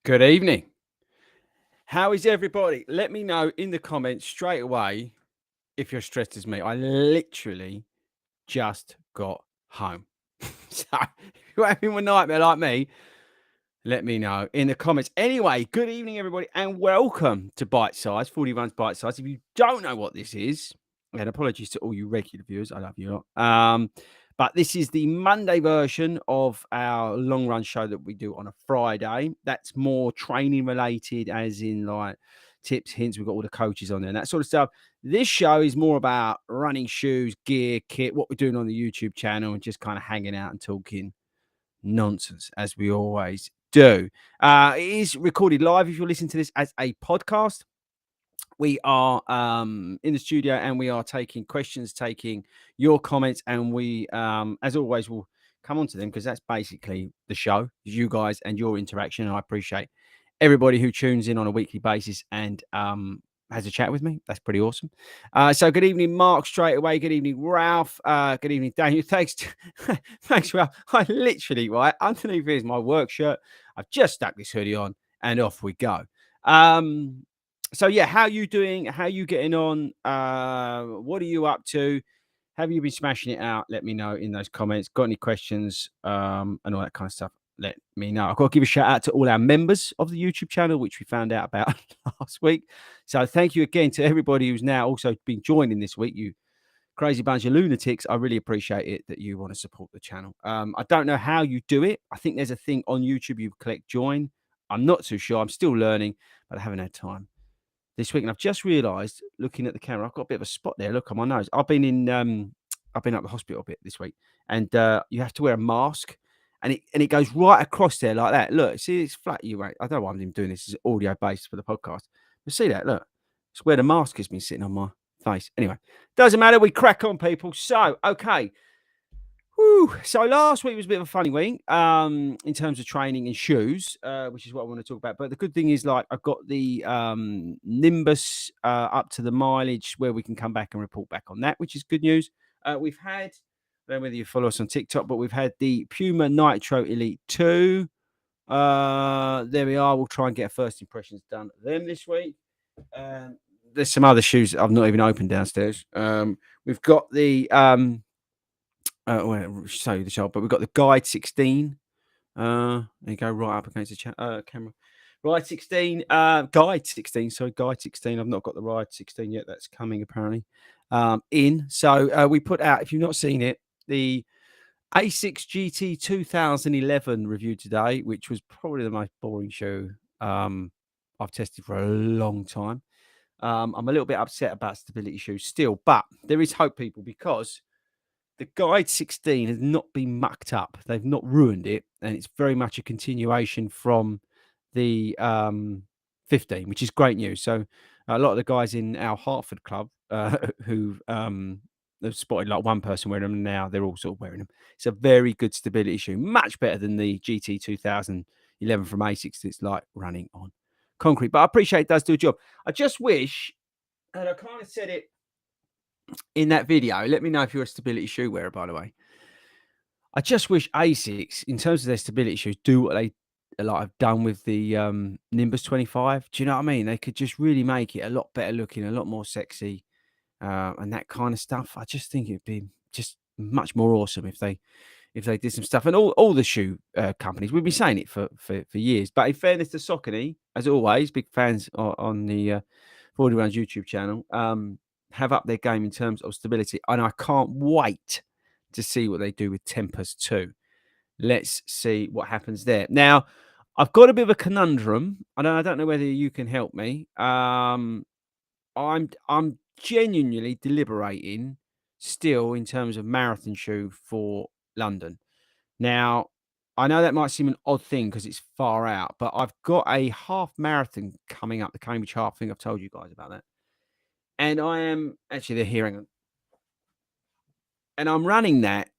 Good evening. How is everybody? Let me know in the comments straight away if you're stressed as me. I literally just got home. So if you're having a nightmare like me, let me know in the comments. Anyway, good evening, everybody, and welcome to Bite Size, 40 Runs Bite Size. If you don't know what this is, and apologies to all you regular viewers, I love you lot. But this is the Monday version of our long run show that we do on a Friday. That's more training related, as in like tips, hints. We've got all the coaches on there and that sort of stuff. This show is more about running shoes, gear, kit, what we're doing on the YouTube channel, and just kind of hanging out and talking nonsense as we always do. It is recorded live if you're listening to this as a podcast. We are in the studio and we are taking questions, taking your comments, and we, as always, will come on to them because that's basically the show, you guys and your interaction. And I appreciate everybody who tunes in on a weekly basis and has a chat with me. That's pretty awesome. So good evening, Mark, straight away. Good evening, Ralph. Good evening, Daniel. Thanks. Thanks, Ralph. I literally, right, underneath here's my work shirt. I've just stuck this hoodie on and off we go. So yeah, how you doing? How you getting on? What are you up to? Have you been smashing it out? Let me know in those comments. Got any questions and all that kind of stuff? Let me know. I've got to give a shout out to all our members of the YouTube channel, which we found out about last week. So thank you again to everybody who's now also been joining this week. You crazy bunch of lunatics. I really appreciate it that you want to support the channel. I don't know how you do it. I think there's a thing on YouTube you click join. I'm not too sure. I'm still learning, but I haven't had time this week. And I've just realised, looking at the camera, I've got a bit of a spot there. Look on my nose. I've been up the hospital a bit this week, and you have to wear a mask, and it goes right across there like that. Look, see, it's flat. You right? I don't know why I'm even doing this. It's audio based for the podcast. But see that? Look, it's where the mask has been sitting on my face. Anyway, doesn't matter. We crack on, people. So okay. Whew. So last week was a bit of a funny week in terms of training and shoes, which is what I want to talk about. But the good thing is, like, I've got the Nimbus up to the mileage where we can come back and report back on that, which is good news. We've had, I don't know whether you follow us on TikTok, but we've had the Puma Nitro Elite 2. There we are. We'll try and get our first impressions done of them this week. There's some other shoes that I've not even opened downstairs. We've got the well, show you the shot, but we've got the Guide 16. There you go, right up against the camera. Ride 16, Guide 16. Sorry, Guide 16. I've not got the Ride 16 yet. That's coming apparently in. So we put out, if you've not seen it, the A6 GT 2011 review today, which was probably the most boring shoe I've tested for a long time. I'm a little bit upset about stability shoes still, but there is hope, people, because the Guide 16 has not been mucked up. They've not ruined it, and it's very much a continuation from the 15, which is great news. So a lot of the guys in our Hartford club who have spotted like one person wearing them, and now they're all sort of wearing them. It's a very good stability shoe, much better than the GT 2011 from ASICS. It's like running on concrete, but I appreciate it does do a job. I just wish, and I kind of said it in that video, let me know if you're a stability shoe wearer, by the way. I just wish ASICS, in terms of their stability shoes, do what they like have done with the Nimbus 25. Do you know what I mean? They could just really make it a lot better looking, a lot more sexy, and that kind of stuff. I just think it'd be just much more awesome if they did some stuff. And all the shoe companies, we've been saying it for years. But in fairness to Saucony, as always, big fans on the 40 Runs YouTube channel, have up their game in terms of stability. And I can't wait to see what they do with Tempest 2. Let's see what happens there. Now, I've got a bit of a conundrum. I don't know whether you can help me. I'm genuinely deliberating still in terms of marathon shoe for London. Now, I know that might seem an odd thing because it's far out, but I've got a half marathon coming up, the Cambridge Half. I think I've told you guys about that. And I am actually, they're hearing, and I'm running that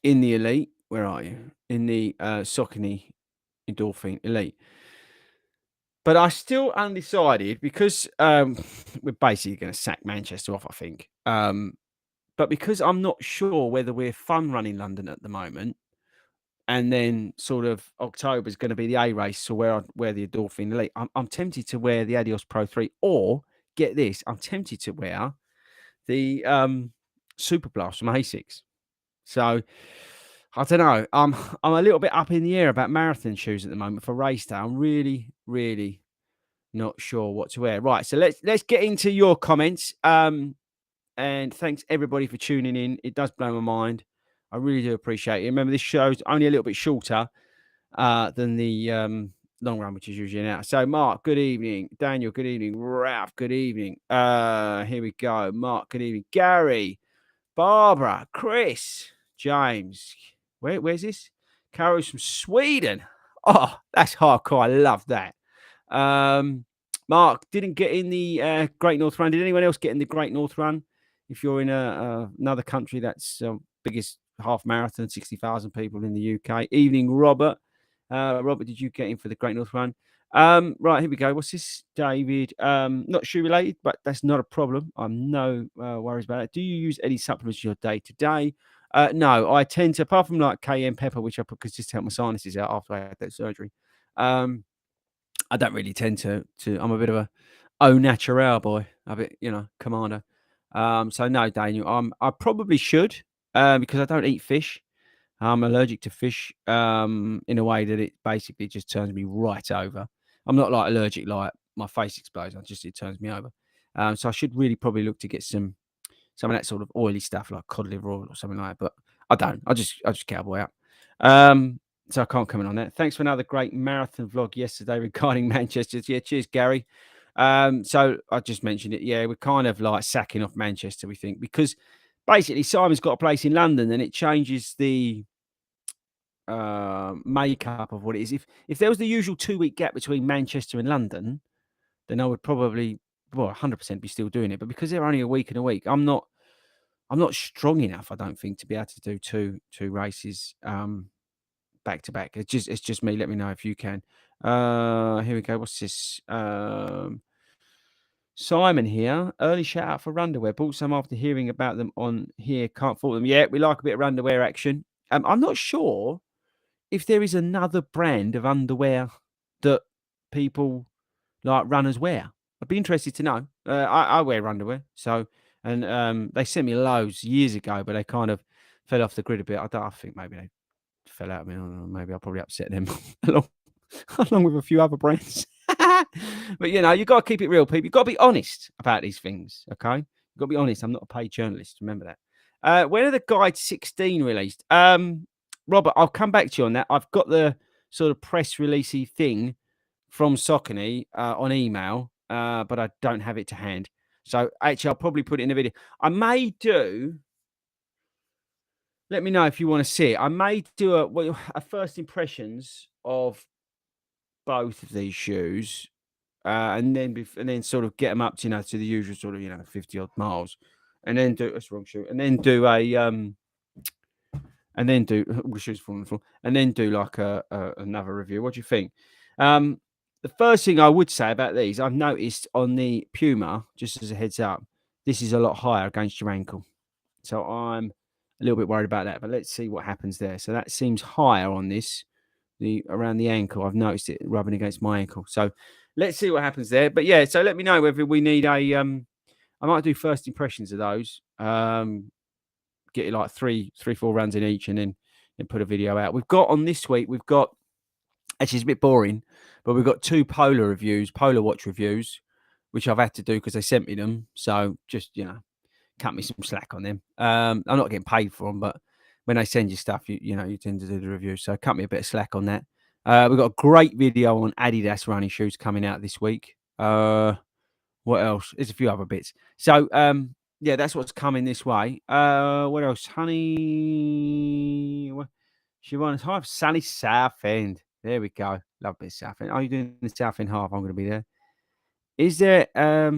in the Elite. Where are you? In the Saucony Endorphin Elite. But I still undecided because we're basically going to sack Manchester off, I think. But because I'm not sure whether we're fun running London at the moment, and then sort of October is going to be the A race, so where I wear the Endorphin Elite. I'm tempted to wear the Adios Pro 3, or get this, I'm tempted to wear the Super Blast from Asics. So I don't know. I'm a little bit up in the air about marathon shoes at the moment for race day. I'm really, really not sure what to wear. Right, so let's get into your comments. And thanks everybody for tuning in. It does blow my mind. I really do appreciate it. Remember, this show's only a little bit shorter than the long run, which is usually an hour. So, Mark, good evening. Daniel, good evening. Ralph, good evening. Here we go. Mark, good evening. Gary, Barbara, Chris, James. Where's this? Carol's from Sweden. Oh, that's hardcore. I love that. Mark didn't get in the Great North Run. Did anyone else get in the Great North Run? If you're in another country that's biggest half marathon, 60,000 people in the UK. Evening, Robert. Robert, did you get in for the Great North Run? Right, here we go. What's this, David? Not shoe related, but that's not a problem. I'm no worries about it. Do you use any supplements in your day to day? No, I tend to, apart from like cayenne pepper, which I put because just to help my sinuses out after I had that surgery. I don't really tend to. I'm a bit of a au naturel boy, a bit, commander. So no, Daniel, I probably should, because I don't eat fish. I'm allergic to fish, in a way that it basically just turns me right over. I'm not like allergic, like my face explodes. It turns me over. So I should really probably look to get some of that sort of oily stuff like cod liver oil or something like that. But I don't. I just cowboy out. So I can't comment on that. Thanks for another great marathon vlog yesterday regarding Manchester. Yeah, cheers, Gary. So I just mentioned it. Yeah, we're kind of like sacking off Manchester, we think, because basically Simon's got a place in London and it changes the makeup of what it is. If there was the usual 2-week gap between Manchester and London, then I would probably 100% be still doing it. But because they're only a week and a week, I'm not strong enough, I don't think, to be able to do two races back to back. It's just me. Let me know if you can. Here we go. What's this? Simon here. Early shout out for underwear. Bought some after hearing about them on here. Can't fault them. Yeah, we like a bit of underwear action. I'm not sure if there is another brand of underwear that people like runners wear. I'd be interested to know. I wear underwear, so they sent me loads years ago, but they kind of fell off the grid a bit. I think maybe they fell out of me. I don't know, maybe I probably upset them along with a few other brands. But you got to keep it real, people. You got to be honest about these things. Okay, you got to be honest. I'm not a paid journalist. Remember that. When are the Guide 16 released? Robert, I'll come back to you on that. I've got the sort of press releasey thing from Saucony on email, but I don't have it to hand. So actually, I'll probably put it in a video. I may do. Let me know if you want to see it. I may do a first impressions of both of these shoes, and then sort of get them up to to the usual sort of 50 odd miles, and then do that's the wrong shoe, and then do a and then do all the shoes falling on the floor, and then do like another review. What do you think? The first thing I would say about these, I've noticed on the Puma, just as a heads up, this is a lot higher against your ankle. So I'm a little bit worried about that, but let's see what happens there. So that seems higher on this, around the ankle. I've noticed it rubbing against my ankle. So let's see what happens there. But yeah, so let me know whether we need I might do first impressions of those. Get it like three, 4 runs in each, and then put a video out. We've got on this week, actually it's a bit boring, but we've got 2 polar watch reviews, which I've had to do because they sent me them. So just, cut me some slack on them. I'm not getting paid for them, but when they send you stuff, you tend to do the review. So cut me a bit of slack on that. We've got a great video on Adidas running shoes coming out this week. What else? There's a few other bits. So, yeah, that's what's coming this way. What else? Honey, she wants half Sunny Southend. There we go. Love a bit of Southend. Are you doing the Southend half? I'm going to be there. Is there? Here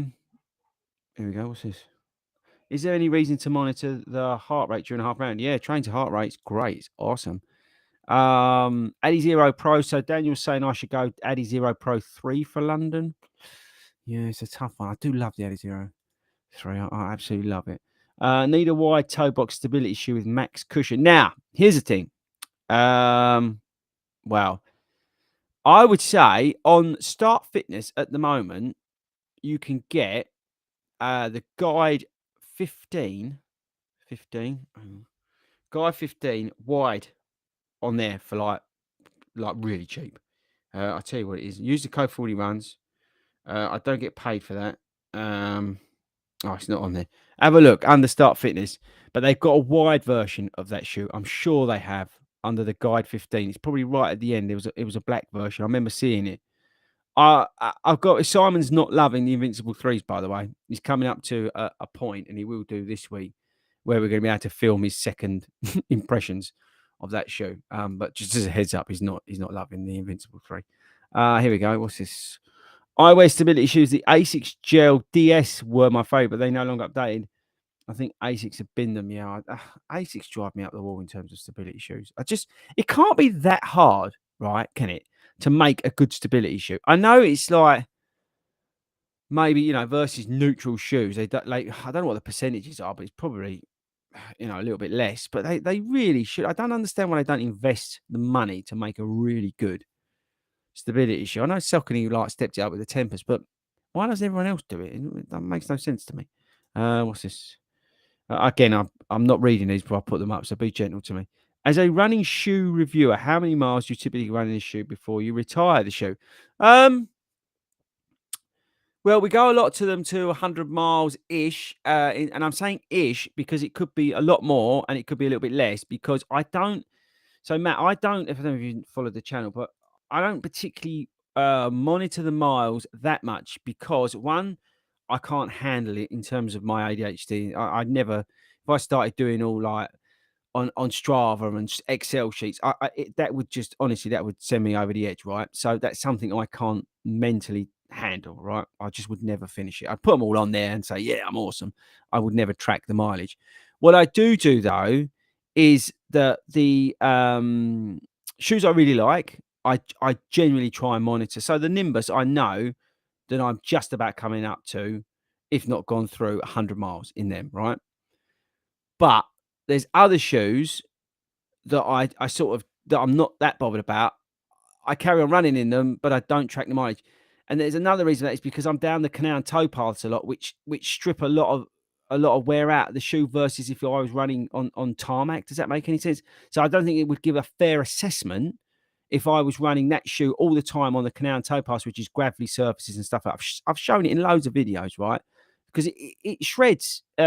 we go. What's this? Is there any reason to monitor the heart rate during a half round? Yeah, train to heart rate's great. It's awesome. Addy Zero Pro. So Daniel's saying I should go Addy Zero Pro 3 for London. Yeah, it's a tough one. I do love the Addy Zero 3. I absolutely love it. Need a wide toe box stability shoe with max cushion. Now, here's the thing. Well, I would say on Start Fitness at the moment, you can get the Guide 15, 15, Guide 15 wide on there for like really cheap. I'll tell you what it is. Use the code 40 runs. I don't get paid for that. Oh, it's not on there. Have a look under Start Fitness, but they've got a wide version of that shoe. I'm sure they have under the Guide 15. It's probably right at the end. It was a black version. I remember seeing it. I've got Simon's not loving the Invincible threes, by the way. He's coming up to a point, and he will do this week, where we're going to be able to film his second impressions of that shoe. But just as a heads up, he's not loving the Invincible three. Here we go. What's this? Eyewear stability shoes. The Asics Gel DS were my favourite. They no longer updated. I think Asics have been them. Yeah, Asics drive me up the wall in terms of stability shoes. It can't be that hard, right? Can it, to make a good stability shoe? I know it's like maybe versus neutral shoes. They don't like. I don't know what the percentages are, but it's probably a little bit less. But they really should. I don't understand why they don't invest the money to make a really good stability issue. I know Saucony stepped it up with the tempers, but why does everyone else do it? That makes no sense to me. What's this? Again, I'm not reading these, but I'll put them up. So be gentle to me. As a running shoe reviewer, how many miles do you typically run in a shoe before you retire the shoe? Well, we go a lot to them to 100 miles ish, and I'm saying ish because it could be a lot more and it could be a little bit less because I don't. So, Matt, I don't know if you follow the channel, but I don't particularly monitor the miles that much because one, I can't handle it in terms of my ADHD. I'd never, if I started doing all on Strava and Excel sheets, that would just honestly that would send me over the edge, right? So that's something I can't mentally handle, right? I just would never finish it. I'd put them all on there and say, yeah, I'm awesome. I would never track the mileage. What I do though is the shoes I really like. I genuinely try and monitor. So the Nimbus, I know that I'm just about coming up to, if not gone through 100 miles in them, right? But there's other shoes that I sort of that I'm not that bothered about. I carry on running in them, but I don't track the mileage. And there's another reason that is because I'm down the canal and tow paths a lot, which strip a lot of wear out of the shoe versus if I was running on tarmac. Does that make any sense? So I don't think it would give a fair assessment if I was running that shoe all the time on the canal and tow paths, which is gravelly surfaces and stuff. I've shown it in loads of videos, right? Because it shreds. It's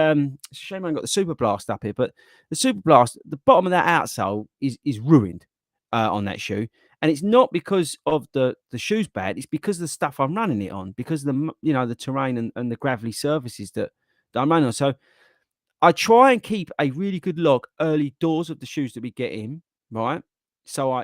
a shame I haven't got the Super Blast up here, but the Super Blast, the bottom of that outsole is ruined on that shoe. And it's not because of the shoes bad. It's because of the stuff I'm running it on, because of the terrain and the gravelly surfaces that I'm running on. So I try and keep a really good log early doors of the shoes that we get in, right? So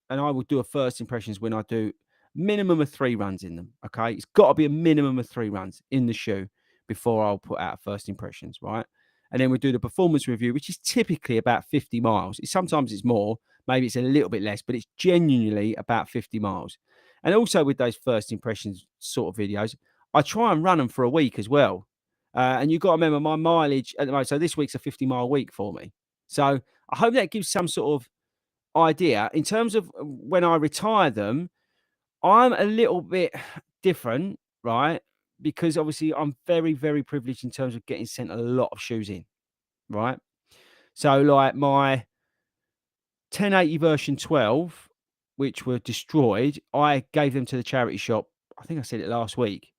and I will do a first impressions when I do minimum of 3 runs in them. Okay, it's got to be a minimum of 3 runs in the shoe before I'll put out first impressions, right? And then we do the performance review, which is typically about 50 miles. Sometimes it's more, maybe it's a little bit less, but it's genuinely about 50 miles. And also with those first impressions sort of videos, I try and run them for a week as well. And you've got to remember my mileage at the moment. So this week's a 50-mile week for me. So I hope that gives some sort of idea. In terms of when I retire them, I'm a little bit different, right? Because obviously I'm very, very privileged in terms of getting sent a lot of shoes in, right? So like my 1080 version 12, which were destroyed, I gave them to the charity shop. I think I said it last week.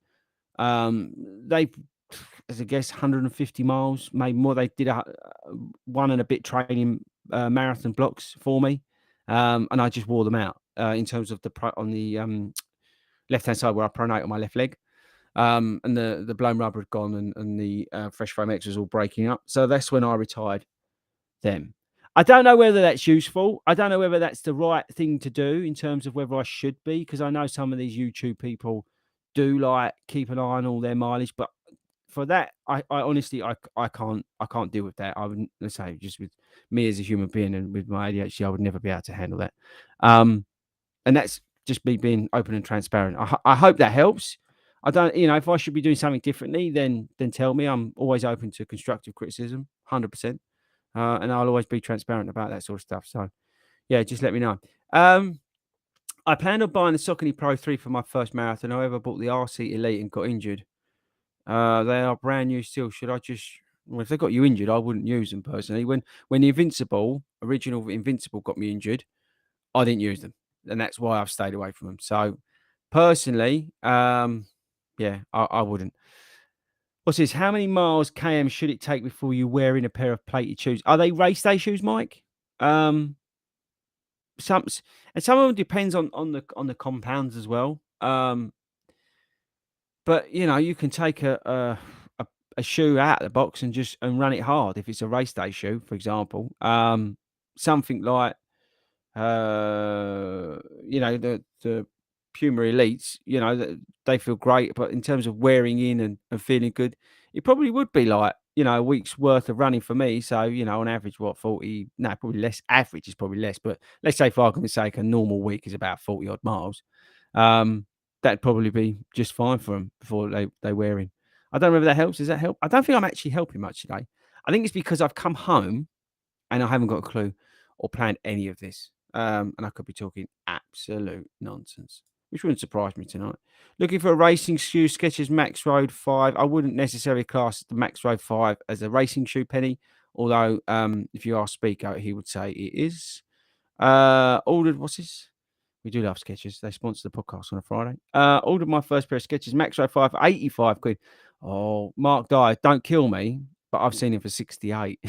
They, as I guess, 150 miles, maybe more. They did a one and a bit training marathon blocks for me, and I just wore them out in terms of on the left hand side where I pronate on my left leg, and the blown rubber had gone, and the fresh foam X was all breaking up. So that's when I retired them. I don't know whether that's useful. I don't know whether that's the right thing to do in terms of whether I should be, because I know some of these YouTube people do keep an eye on all their mileage, but for that, I honestly I can't deal with that. I wouldn't, let's say, just with me as a human being and with my ADHD, I would never be able to handle that. And that's just me being open and transparent. I hope that helps. I don't, if I should be doing something differently, then tell me. I'm always open to constructive criticism, 100%. And I'll always be transparent about that sort of stuff. So, Yeah, just let me know. Um, I planned on buying the Saucony Pro 3 for my first marathon. However, I bought the RC Elite and got injured. They are brand new still. Should I just well, if they got you injured, I wouldn't use them personally. When the Invincible, original Invincible got me injured, I didn't use them. And that's why I've stayed away from them. So personally, yeah, I wouldn't. What's this? How many miles KM should it take before you wear in a pair of plated shoes? Are they race day shoes, Mike? Um, some and some of them depends on the compounds as well. But you know, you can take a shoe out of the box and just and run it hard if it's a race day shoe, for example. Something like you know, the Puma Elites, you know, they feel great, but in terms of wearing in and feeling good, it probably would be like, you know, a week's worth of running for me. So, you know, on average, what, 40, no, probably less. Average is probably less, but let's say for argument's sake, a normal week is about 40 odd miles. Um, that'd probably be just fine for them before they wear in. I don't know if that helps. Does that help? I don't think I'm actually helping much today. I think it's because I've come home and I haven't got a clue or planned any of this. And I could be talking absolute nonsense, which wouldn't surprise me tonight. Looking for a racing shoe, Skechers Max Road 5. I wouldn't necessarily class the Max Road 5 as a racing shoe, Penny. Although, if you ask Speaker, he would say it is. Ordered, what's this? We do love Skechers. They sponsor the podcast on a Friday. Ordered my first pair of Skechers Max Road 5 for 85 quid. Oh, Mark Dyer, don't kill me, but I've seen him for 68.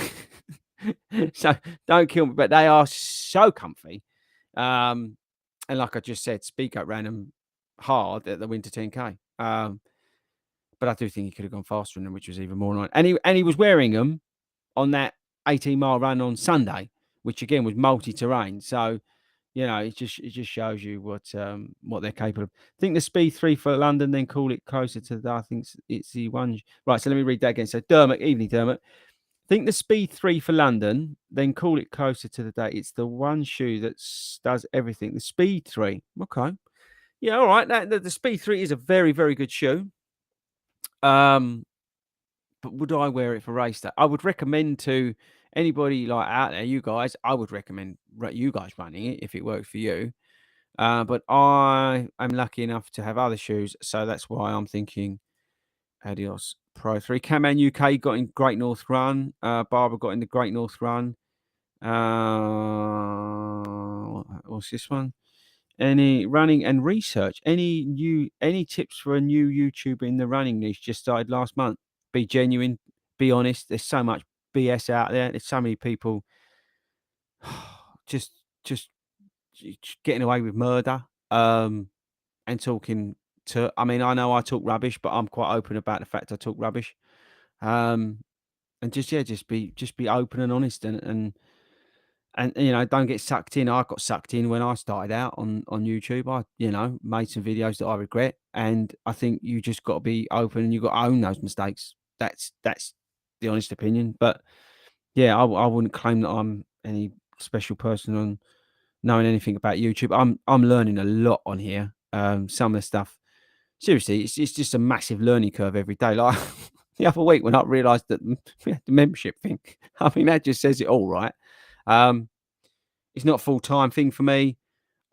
So don't kill me, but they are so comfy. And like I just said, Speak Up ran them hard at the Winter 10K. But I do think he could have gone faster in them, which was even more annoying. And he was wearing them on that 18-mile run on Sunday, which again was multi-terrain. So, you know, it just shows you what they're capable of. I think the Speed 3 for London, then call it closer to the, I think it's the one. Right, so let me read that again. So Dermot, evening Dermot. Think the Speed 3 for London, then call it closer to the date. It's the one shoe that does everything. The Speed 3. Okay. Yeah, all right. The Speed 3 is a very, very good shoe. But would I wear it for race day? I would recommend to anybody like out there, you guys, I would recommend you guys running it if it works for you. But I am lucky enough to have other shoes. So that's why I'm thinking Adios Pro 3. Caman UK got in Great North Run. Barbara got in the Great North Run. What's this one? Any running and research? Any tips for a new YouTuber in the running niche? Just started last month. Be genuine. Be honest. There's so much BS out there. There's so many people just just getting away with murder. And talking to. I mean, I know I talk rubbish, but I'm quite open about the fact I talk rubbish. Um, and just yeah, just be open and honest and you know, don't get sucked in. I got sucked in when I started out on YouTube. I, you know, made some videos that I regret, and I think you just got to be open and you got to own those mistakes. That's the honest opinion. But yeah, I wouldn't claim that I'm any special person on knowing anything about YouTube. I'm learning a lot on here. Some of the stuff, seriously, it's just a massive learning curve every day. Like the other week when I realised that we had the membership thing. I mean, that just says it all, right? Um, it's not a full-time thing for me.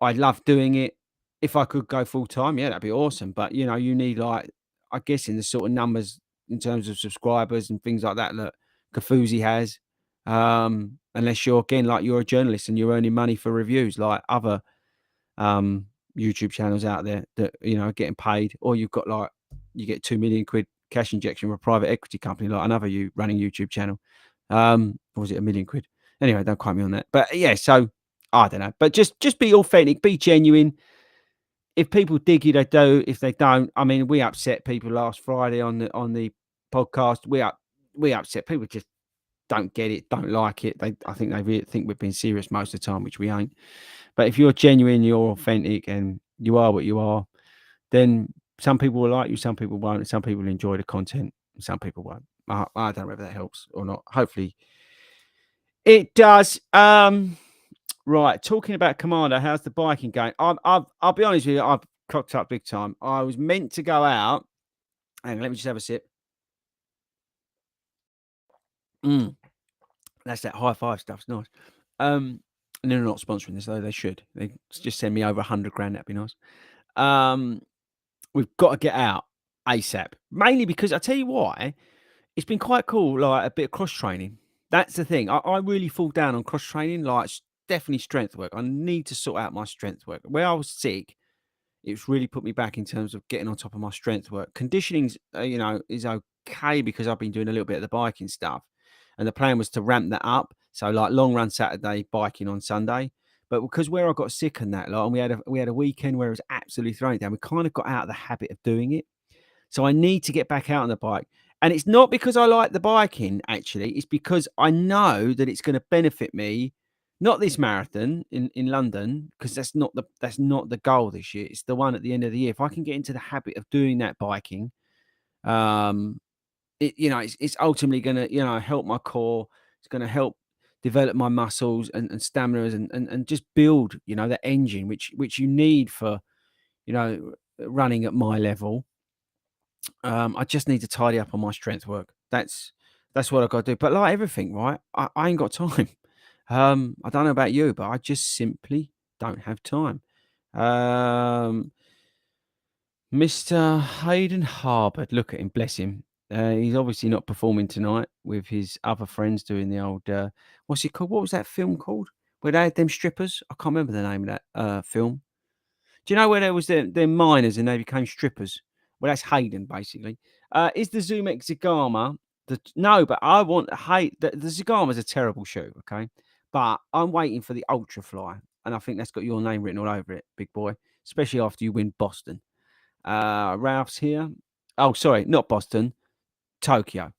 I love doing it. If I could go full-time, yeah, that'd be awesome. But, you know, you need like, I guess in the sort of numbers in terms of subscribers and things like that that Kafuzi has. Unless you're again like you're a journalist and you're earning money for reviews like other YouTube channels out there that, you know, are getting paid, or you've got like you get 2 million quid cash injection from a private equity company like another you running YouTube channel. Or was it 1 million quid? Anyway, don't quote me on that. But yeah, so I don't know. But just be authentic, be genuine. If people dig you, they do. If they don't, I mean, we upset people last Friday on the podcast. We upset people, just don't get it, don't like it. I think they really think we're being serious most of the time, which we ain't. But if you're genuine, you're authentic, and you are what you are, then some people will like you, some people won't, and some people enjoy the content, and some people won't. I don't know whether that helps or not. Hopefully it does. Right, talking about Commander, how's the biking going? I'll be honest with you, I've cocked up big time. I was meant to go out, and let me just have a sip. Mm, that's that high five stuff. It's nice. And they're not sponsoring this, though they should. They just send me over 100 grand, that'd be nice. Um, we've got to get out ASAP. Mainly because I tell you why, it's been quite cool, like a bit of cross training. That's the thing. I really fall down on cross training, like definitely strength work. I need to sort out my strength work. Where I was sick, it's really put me back in terms of getting on top of my strength work. Conditioning's, is okay because I've been doing a little bit of the biking stuff, and the plan was to ramp that up. So like long run Saturday, biking on Sunday. But because where I got sick and that lot, and we had a weekend where it was absolutely throwing it down, we kind of got out of the habit of doing it. So I need to get back out on the bike. And it's not because I like the biking, actually. It's because I know that it's going to benefit me. Not this marathon in London, because that's not the goal this year. It's the one at the end of the year. If I can get into the habit of doing that biking, um, it's ultimately going to help my core. It's going to help develop my muscles and stamina and just build that engine which you need for running at my level. I just need to tidy up on my strength work. That's what I've got to do. But like everything, right? I ain't got time. I don't know about you, but I just simply don't have time. Um, Mr. Hayden Harbord, look at him, bless him. He's obviously not performing tonight with his other friends doing the old what's it called? What was that film called? Where they had them strippers? I can't remember the name of that film. Do you know where there was them miners and they became strippers? Well, that's Hayden, basically. Is the Zoom X Zagama no, but I want the Zagama's a terrible shoe, okay? But I'm waiting for the Ultra Fly, and I think that's got your name written all over it, big boy, especially after you win Boston. Ralph's here. Oh, sorry, not Boston, Tokyo.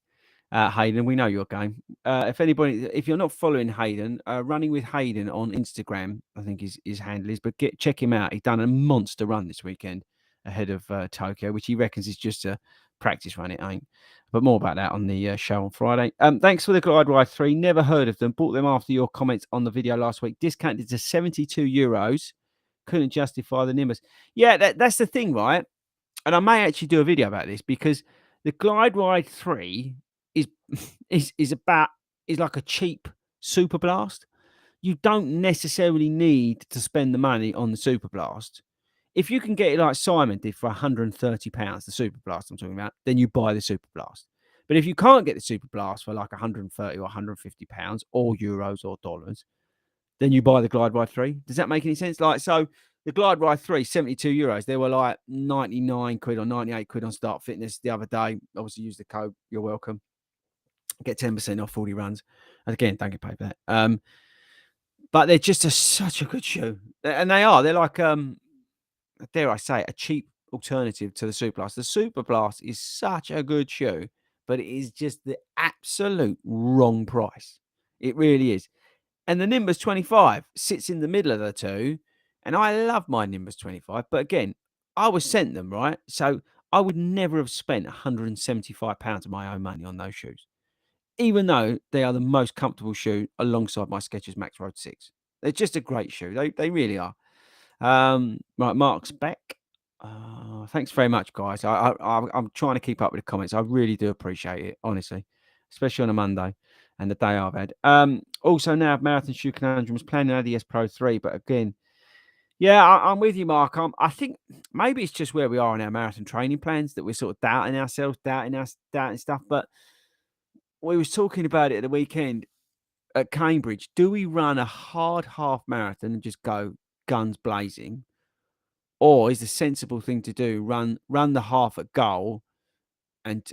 Hayden, we know your game. If you're not following Hayden, running with Hayden on Instagram, I think his handle is. But check him out. He's done a monster run this weekend ahead of Tokyo, which he reckons is just a practice run. It ain't. But more about that on the show on Friday. Thanks for the Glide Ride 3. Never heard of them. Bought them after your comments on the video last week. Discounted to €72. Couldn't justify the Nimbus. Yeah, that's the thing, right? And I may actually do a video about this because the Glide Ride 3 is is like a cheap Super Blast. You don't necessarily need to spend the money on the Super Blast. If you can get it like Simon did for £130, the Super Blast I'm talking about, then you buy the Super Blast. But if you can't get the Super Blast for like 130 or £150 or euros or dollars, then you buy the Glide Ride 3. Does that make any sense? Like, so the Glide Ride 3, €72. They were like 99 quid or 98 quid on Start Fitness the other day. Obviously, use the code. You're welcome. Get 10% off 40 runs. And again, don't get paid for that. But they're just such a good shoe. And they are. They're like, dare I say, a cheap alternative to the Super Blast. The Super Blast is such a good shoe, but it is just the absolute wrong price. It really is. And the Nimbus 25 sits in the middle of the two. And I love my Nimbus 25. But again, I was sent them, right? So I would never have spent £175 of my own money on those shoes, even though they are the most comfortable shoe alongside my Skechers Max Road 6. They're just a great shoe. They really are. Right, Mark's back. Thanks very much, guys. I'm trying to keep up with the comments. I really do appreciate it, honestly, especially on a Monday and the day I've had. Also now Marathon Shoe Conundrum was planning ADS Pro 3, but again, yeah, I'm with you, Mark. I think maybe it's just where we are in our marathon training plans that we're sort of doubting ourselves, doubting stuff. But we was talking about it at the weekend at Cambridge. Do we run a hard half marathon and just go guns blazing? Or is the sensible thing to do run the half at goal and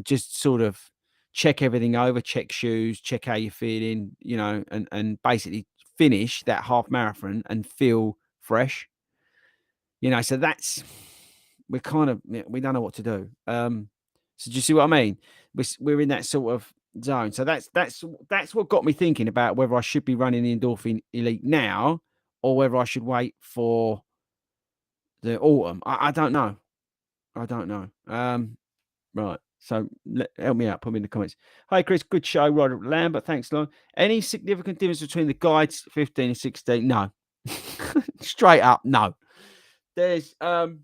just sort of check everything over, check shoes, check how you're feeling, and basically finish that half marathon and feel fresh. So that's we don't know what to do. So do you see what I mean? We're in that sort of zone. So that's what got me thinking about whether I should be running the Endorphin Elite now or whether I should wait for the autumn. I don't know. I don't know. Right. So help me out. Put me in the comments. Hi, Chris. Good show. Roderick Lambert. Thanks, Lon. Any significant difference between the guides 15 and 16? No. Straight up, no. There's the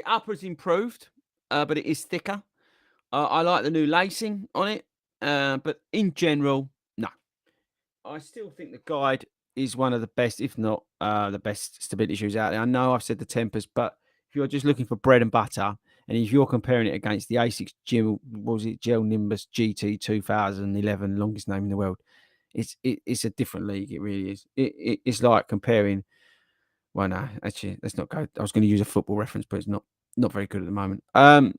upper's improved, but it is thicker. I like the new lacing on it, but in general, no. I still think the Guide is one of the best, if not the best stability shoes out there. I know I've said the Tempest, but if you're just looking for bread and butter, and if you're comparing it against the Asics Gel Nimbus GT 2011, longest name in the world, it's a different league. It really is. It's like comparing. Well, no, actually, let's not go. I was going to use a football reference, but it's not very good at the moment. I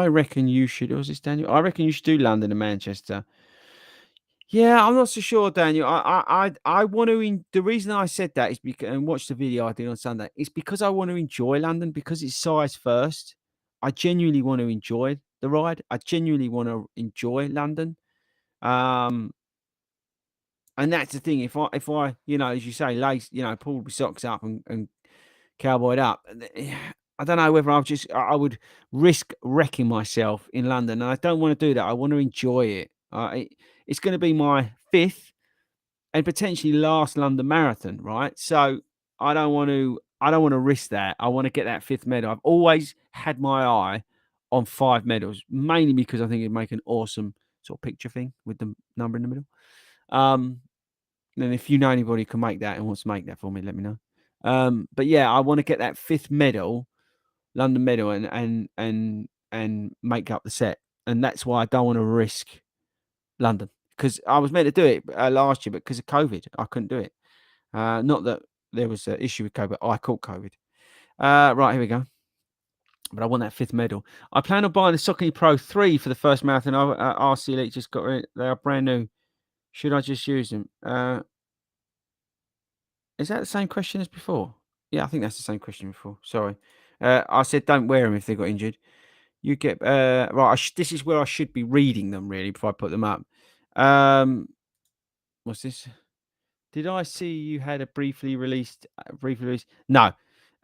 reckon you should. Was this Daniel? I reckon you should do London and Manchester. Yeah, I'm not so sure, Daniel. I want to. The reason I said that is because and watch the video I did on Sunday. It's because I want to enjoy London because it's size first. I genuinely want to enjoy the ride. I genuinely want to enjoy London. Um, and that's the thing. If I, as you say, lace, pulled my socks up and cowboyed up. I don't know whether I would risk wrecking myself in London, and I don't want to do that. I want to enjoy it. It's going to be my fifth and potentially last London Marathon, right? So I don't want to risk that. I want to get that fifth medal. I've always had my eye on 5 medals, mainly because I think it'd make an awesome sort of picture thing with the number in the middle. Um, and if you know anybody who can make that and wants to make that for me, let me know. But yeah, I want to get that fifth medal, London medal, and make up the set. And that's why I don't want to risk London because I was meant to do it last year, but because of COVID, I couldn't do it. Not that there was an issue with COVID, I caught COVID. Right, here we go. But I want that fifth medal. I plan on buying the Saucony Pro 3 for the first marathon. RC Elite just got it. They are brand new. Should I just use them? Is that the same question as before? Yeah, I think that's the same question before. Sorry. I said don't wear them if they got injured. You get right. This is where I should be reading them really before I put them up. What's this? Did I see you had a briefly released? No.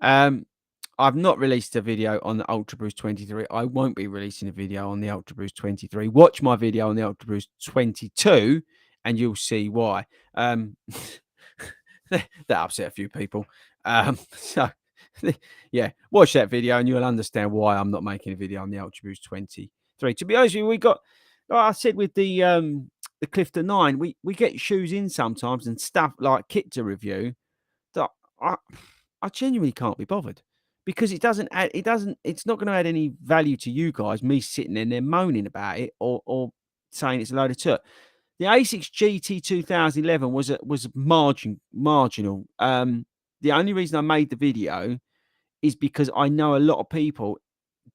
I've not released a video on the Ultra Boost 23. I won't be releasing a video on the Ultra Boost 23. Watch my video on the Ultra Boost 22, and you'll see why. That upset a few people. So yeah, watch that video and you'll understand why I'm not making a video on the Ultra Boost 23. To be honest with you, we got, like I said, with the Clifton 9, we get shoes in sometimes and stuff like kit to review that I genuinely can't be bothered because it's not going to add any value to you guys, me sitting in there moaning about it or saying it's a load of took. The Asics GT 2011 was marginal. The only reason I made the video is because I know a lot of people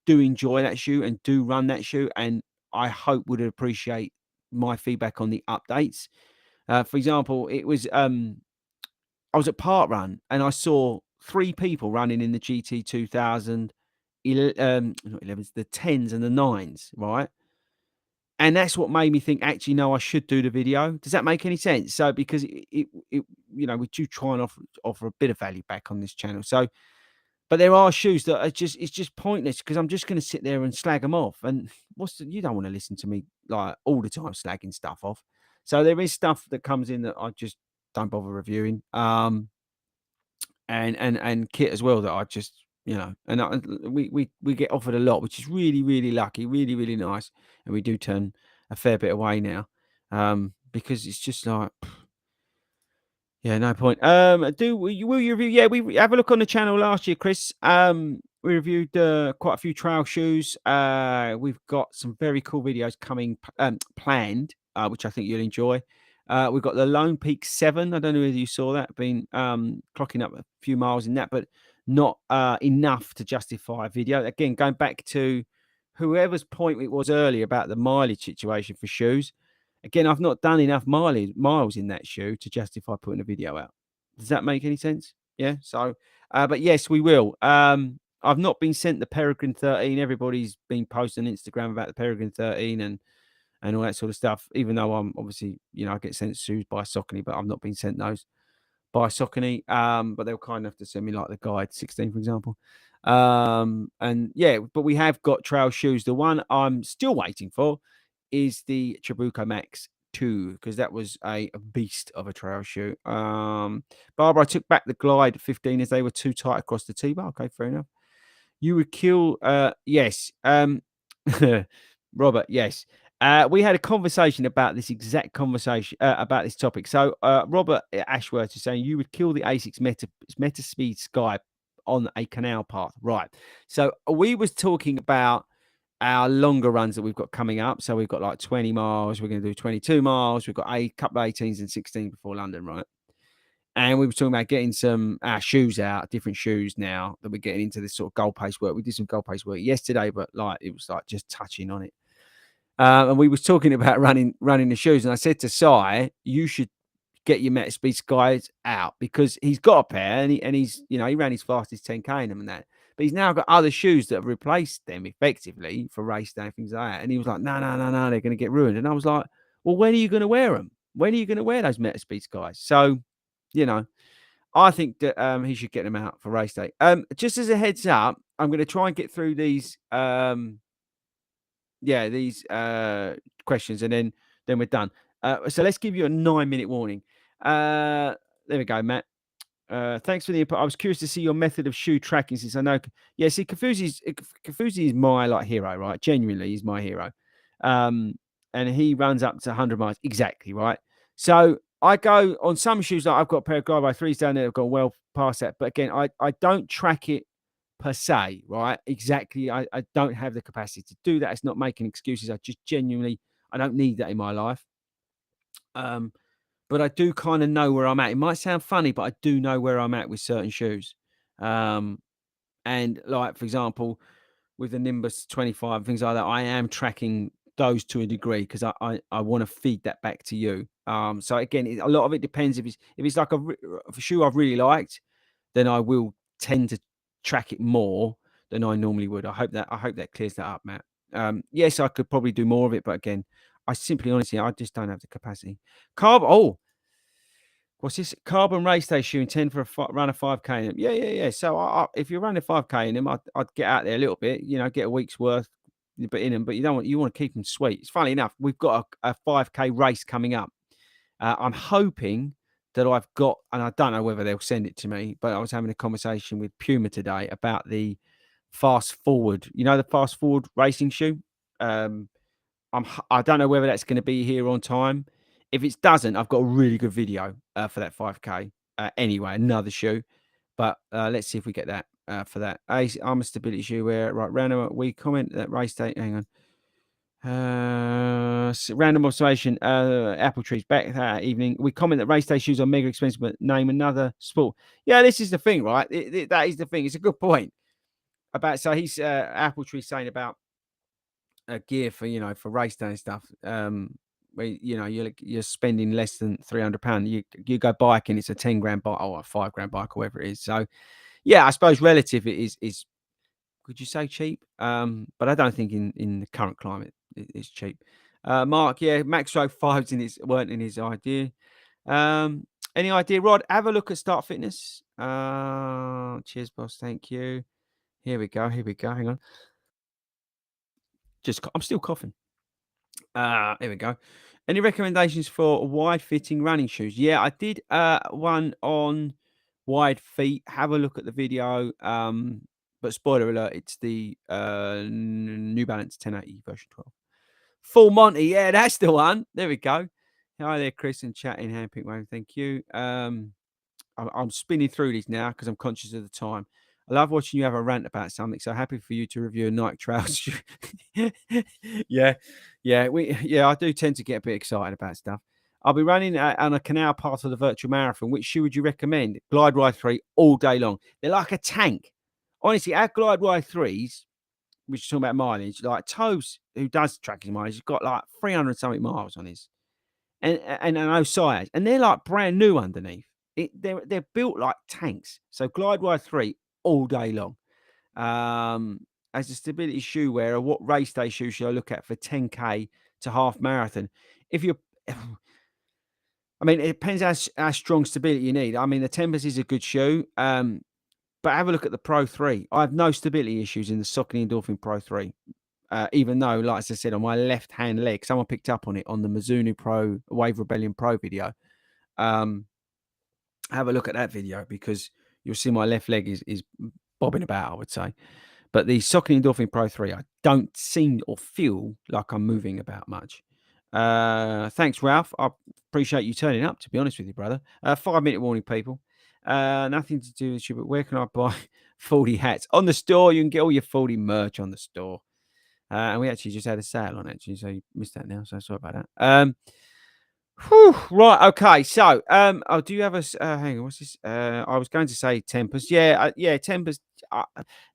do enjoy that shoe and do run that shoe, and I hope would appreciate my feedback on the updates. For example, it was I was at Park Run and I saw 3 people running in the GT 2000, not 11s, the 10s and the 9s, right? And that's what made me think, actually, no, I should do the video. Does that make any sense? So because we do try and offer a bit of value back on this channel. So, but there are shoes that it's just pointless because I'm just going to sit there and slag them off. And you don't want to listen to me like all the time slagging stuff off. So there is stuff that comes in that I just don't bother reviewing. And kit as well that I just, and we get offered a lot, which is really, really lucky, really, really nice. And we do turn a fair bit away now, because it's just like, yeah, no point. Will you review? Yeah, we have a look on the channel last year, Chris. We reviewed quite a few trail shoes. We've got some very cool videos coming planned, which I think you'll enjoy. We've got the Lone Peak 7. I don't know whether you saw that. Been clocking up a few miles in that, but not enough to justify a video. Again, going back to whoever's point it was earlier about the mileage situation for shoes. Again, I've not done enough miles in that shoe to justify putting a video out. Does that make any sense? Yeah. So, but yes, we will. I've not been sent the Peregrine 13. Everybody's been posting on Instagram about the Peregrine 13 and all that sort of stuff. Even though I'm obviously, I get sent shoes by Saucony, but I've not been sent those by Saucony. But they were kind enough to send me like the Guide 16, for example. And yeah, but we have got trail shoes. The one I'm still waiting for is the Trabuco Max 2, because that was a beast of a trail shoe. Barbara, I took back the Glide 15 as they were too tight across the T-bar. Okay, fair enough. You would kill, yes. Robert, yes. We had a conversation about this exact conversation about this topic. So Robert Ashworth is saying you would kill the ASICS Meta Speed Sky on a canal path, right? So we was talking about our longer runs that we've got coming up. So we've got like 20 miles. We're going to do 22 miles. We've got a couple of 18s and 16 before London, right? And we were talking about getting some shoes out, different shoes now that we're getting into this sort of goal pace work. We did some goal pace work yesterday, but like it was like just touching on it. And we was talking about running the shoes, and I said to Si, "You should get your Meta Speed Skies out because he's got a pair, and he's he ran his fastest 10K in them and that, but he's now got other shoes that have replaced them effectively for race day and things like that." And he was like, "No, no, no, no, they're going to get ruined." And I was like, "Well, when are you going to wear them? When are you going to wear those Meta Speed Skies?" So, you know, I think that he should get them out for race day. Just as a heads up, I'm going to try and get through these. Yeah, these questions, and then we're done. So let's give you a 9-minute warning. There we go, Matt. Thanks for the input. I was curious to see your method of shoe tracking since I know. Yeah, see, Kafuzi is my like hero, right? Genuinely, he's my hero. And he runs up to 100 miles exactly, right? So I go on some shoes. Like I've got a pair of Glide by 3s down there. I've gone well past that, but again, I don't track it per se, right? Exactly. I don't have the capacity to do that. It's not making excuses. I just genuinely, I don't need that in my life. But I do kind of know where I'm at. It might sound funny, but I do know where I'm at with certain shoes. And like, for example, with the Nimbus 25 and things like that, I am tracking those to a degree because I want to feed that back to you. So again, a lot of it depends if it's like a shoe I've really liked, then I will tend to track it more than I normally would. I hope that clears that up, Matt. Yes, I could probably do more of it, but again, honestly, I just don't have the capacity. What's this? Carbon race day shoe intend for run a 5K in them. Yeah. So if you're running 5K in them, I'd get out there a little bit, get a week's worth, but in them. But you want to keep them sweet. It's funny enough, we've got a 5K race coming up. I'm hoping that I've got, and I don't know whether they'll send it to me, but I was having a conversation with Puma today about the Fast Forward. The Fast Forward racing shoe. I don't know whether that's going to be here on time. If it doesn't, I've got a really good video for that 5K. Anyway, another shoe, but let's see if we get that for that. I'm a stability shoe wear. Right, random. We comment that race date. Hang on. Random observation. Apple trees back that evening. We comment that race day shoes are mega expensive, but name another sport. Yeah, this is the thing, right? That is the thing. It's a good point about. So he's Apple tree saying about gear for for race day and stuff. Where you're spending less than £300. You go biking, it's a 10 grand bike or a 5 grand bike, or whatever it is. So yeah, I suppose relative it is. Could you say cheap? But I don't think in the current climate it's cheap. Mark, yeah, Max Stroke 5s weren't in his idea. Any idea, Rod? Have a look at Start Fitness. Cheers, boss. Thank you. Here we go. Hang on. I'm still coughing. Here we go. Any recommendations for wide fitting running shoes? Yeah, I did one on wide feet. Have a look at the video. But spoiler alert, it's the New Balance 1080 version 12. Full Monty, yeah, that's the one. There we go. Hi there, Chris, and chatting handpick wave. Thank you. I'm spinning through these now because I'm conscious of the time. I love watching you have a rant about something. So happy for you to review a Nike Trails. yeah, I do tend to get a bit excited about stuff. I'll be running on a canal part of the virtual marathon. Which shoe would you recommend? Glide Ride 3 all day long. They're like a tank. Honestly, our Glide Ride 3s, which is talking about mileage, like Toes, who does tracking mileage, has got like 300 something miles on his. And I know size, and they're like brand new underneath. They're built like tanks. So Glide Ride 3 all day long. As a stability shoe wearer, what race day shoe should I look at for 10K to half marathon? If you're, I mean, it depends how strong stability you need. I mean, the Tempest is a good shoe, but have a look at the Pro 3. I have no stability issues in the Saucony Endorphin Pro 3. Even though, like as I said, on my left-hand leg, someone picked up on it on the Mizuno Pro Wave Rebellion Pro video. Have a look at that video because you'll see my left leg is bobbing about, I would say. But the Saucony Endorphin Pro 3, I don't seem or feel like I'm moving about much. Thanks, Ralph. I appreciate you turning up, to be honest with you, brother. 5-minute warning, people. Nothing to do with you, but where can I buy 40 hats? On the store, you can get all your 40 merch on the store. And we actually just had a sale on it, actually, so you missed that now, so sorry about that. Whew, right, okay. So, oh, do you have hang on, what's this? I was going to say Tempest. Yeah, yeah, Tempest.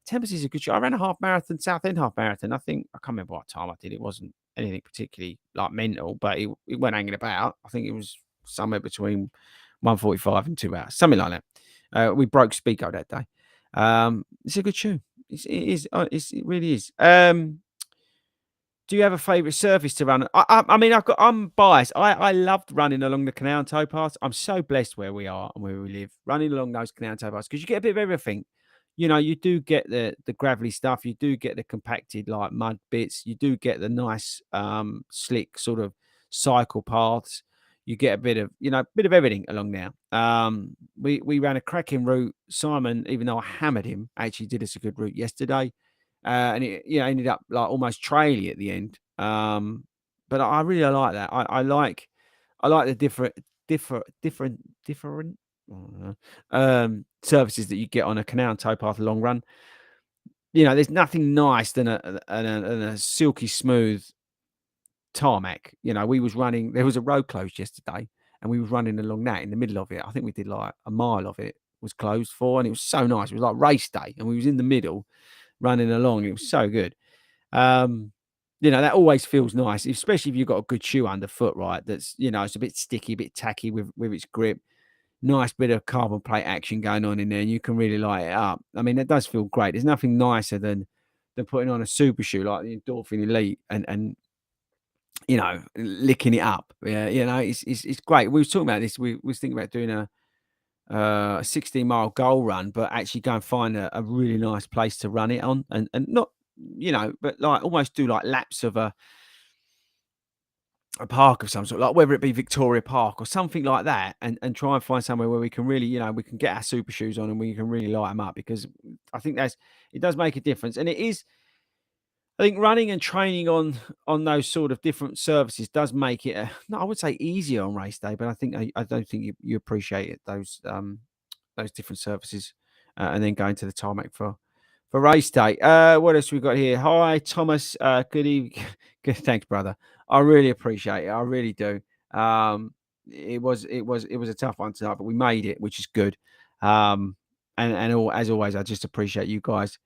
Tempest is a good show. I ran a half marathon, Southend half marathon. I think I can't remember what time I did. It wasn't anything particularly like mental, but it went hanging about. I think it was somewhere between 1:45 and 2 hours, something like that. We broke Spico that day. It's a good show. It is. It really is. Do you have a favourite surface to run? I mean, I'm biased. I loved running along the canal and towpaths. I'm so blessed where we are and where we live, running along those canal and towpaths because you get a bit of everything. You know, you do get the gravelly stuff, you do get the compacted like mud bits, you do get the nice slick sort of cycle paths. You get a bit of bit of everything along there. We ran a cracking route. Simon, even though I hammered him, actually did us a good route yesterday. And it ended up like almost traily at the end. But I really like that. I like the different services that you get on a canal and towpath long run. You know, there's nothing nice than a silky smooth tarmac. You know, we was running. There was a road closed yesterday, and we was running along that in the middle of it. I think we did like a mile of it was closed for, and it was so nice. It was like race day, and we was in the middle running along. It was so good. Um, that always feels nice, especially if you've got a good shoe underfoot, right? That's it's a bit sticky, a bit tacky with its grip. Nice bit of carbon plate action going on in there, and you can really light it up. I mean, it does feel great. There's nothing nicer than putting on a super shoe like the Endorphin Elite and licking it up. Yeah, it's great. We was talking about this. We was thinking about doing a 16-mile goal run, but actually go and find a really nice place to run it on, and not but like almost do like laps of a park of some sort, like whether it be Victoria Park or something like that, and try and find somewhere where we can really, we can get our super shoes on and we can really light them up because I think it does make a difference, and it is. I think running and training on those sort of different services does make it, no, I would say easier on race day, but I don't think you appreciate it those different services, and then going to the tarmac for race day. What else we got here? Hi, Thomas. Good evening. Good, thanks, brother. I really appreciate it. I really do. It was a tough one tonight, but we made it, which is good. As always, I just appreciate you guys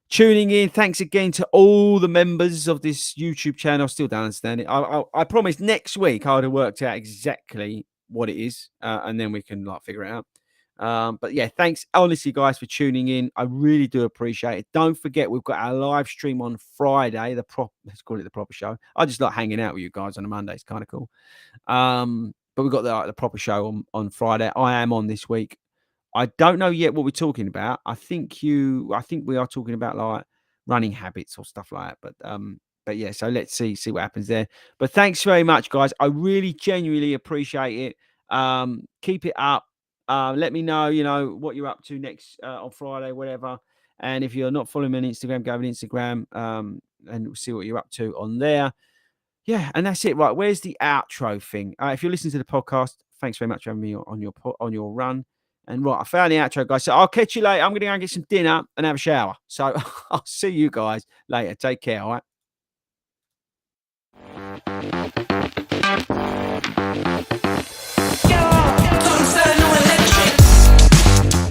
tuning in. Thanks again to all the members of this YouTube channel. I still don't understand it. I promise next week I would have worked out exactly what it is, and then we can like figure it out. But yeah, thanks honestly, guys, for tuning in. I really do appreciate it. Don't forget, we've got our live stream on Friday. Let's call it the proper show. I just like hanging out with you guys on a Monday. It's kind of cool. But we've got the proper show on Friday. I am on this week. I don't know yet what we're talking about. I think we are talking about like running habits or stuff like that. But yeah, so let's see what happens there. But thanks very much, guys. I really genuinely appreciate it. Keep it up. Let me know, what you're up to next on Friday, whatever. And if you're not following me on Instagram, go on Instagram and see what you're up to on there. Yeah, and that's it. Right, where's the outro thing? If you're listening to the podcast, thanks very much for having me on your run. And right, I found the outro, guys. So I'll catch you later. I'm going to go and get some dinner and have a shower. So I'll see you guys later. Take care. All right.